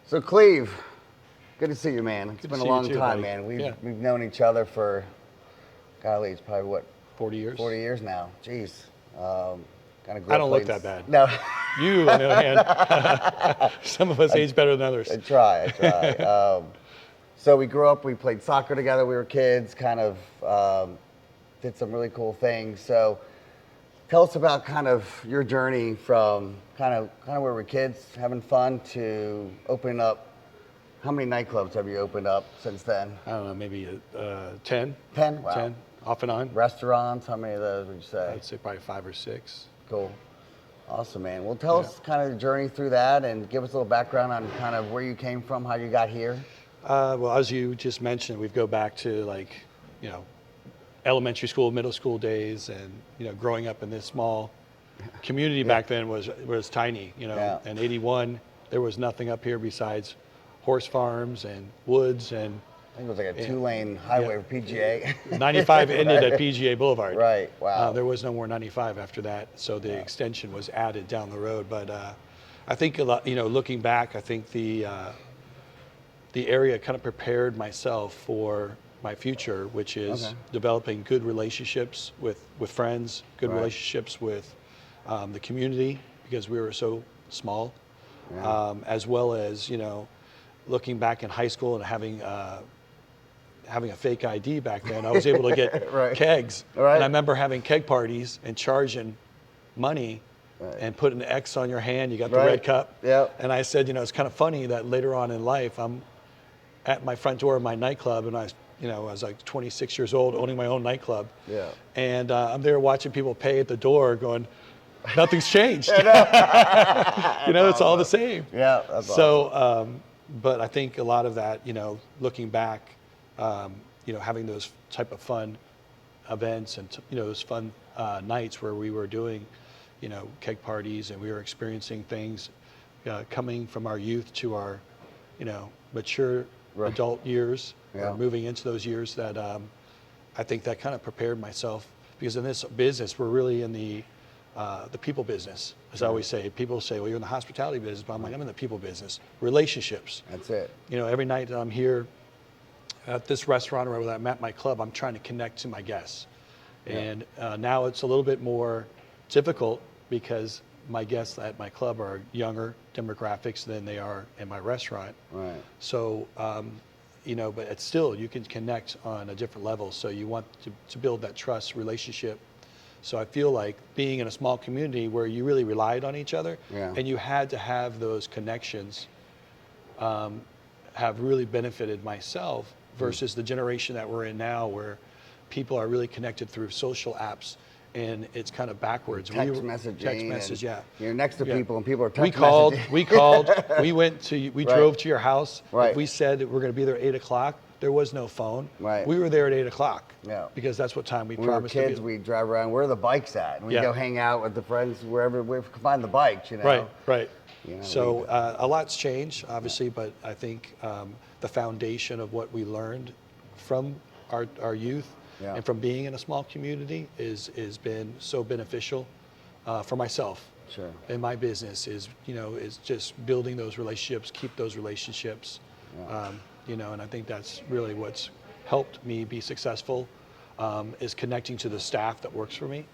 So Cleve, good to see you, man. It's Good been to a see you long too, time, buddy. man. We've Yeah. we've known each other for, golly, it's probably what, 40 years. 40 years now. Jeez. Kind of grew I up don't look playing that bad. No, You, on the other hand, some of us age better than others. I try. So we grew up. We played soccer together. We were kids. Kind of did some really cool things. So tell us about kind of your journey from kind of where we were kids, having fun, to opening up. How many nightclubs have you opened up since then? I don't know, maybe 10. 10? Wow. 10, off and on. Restaurants, how many of those would you say? I'd say probably 5 or 6. Cool. Awesome, man. Well, tell us kind of the journey through that and give us a little background on kind of where you came from, how you got here. Well, as you just mentioned, we go back to elementary school, middle school days, and growing up in this small community back then was tiny. In '81 there was nothing up here besides horse farms and woods, and I think it was like a 2-lane highway for PGA. 95 ended at PGA Boulevard. Right. Wow. There was no more 95 after that, so the extension was added down the road. But I think a lot, looking back, I think the area kind of prepared myself for my future, which is developing good relationships with friends, good relationships with the community, because we were so small, as well as looking back in high school and having a fake ID back then. I was able to get kegs, and I remember having keg parties and charging money. And put an X on your hand, you got the red cup. And I said, it's kind of funny that later on in life, I'm at my front door of my nightclub, and I was like 26 years old, owning my own nightclub. And I'm there watching people pay at the door, going, nothing's changed. It's all the same. That's so, awesome. But I think a lot of that, looking back, having those type of fun events and those fun nights where we were doing, keg parties, and we were experiencing things, coming from our youth to our, mature adult years, or moving into those years, that I think that kind of prepared myself, because in this business we're really in the people business. As I always say, people say, well, you're in the hospitality business, but I'm like, I'm in the people business. Relationships. That's it. Every night that I'm here at this restaurant, or I'm at my club, I'm trying to connect to my guests. And now it's a little bit more difficult, because my guests at my club are younger demographics than they are in my restaurant. So, but it's still, you can connect on a different level. So you want to build that trust relationship. So I feel like being in a small community where you really relied on each other, and you had to have those connections, have really benefited myself, versus the generation that we're in now, where people are really connected through social apps, and it's kind of backwards. Text message, You're next to people, and people are text messaging. We drove to your house. If we said that we're going to be there at 8 o'clock, there was no phone. We were there at 8 o'clock. Because that's what time we promised were to kids, be. we'd drive around. Where are the bikes at? And we'd go hang out with the friends wherever we could find the bikes, Right. So a lot's changed, obviously, but I think the foundation of what we learned from our youth and from being in a small community is been so beneficial for myself. In my business is just building those relationships, keep those relationships, and I think that's really what's helped me be successful, is connecting to the staff that works for me.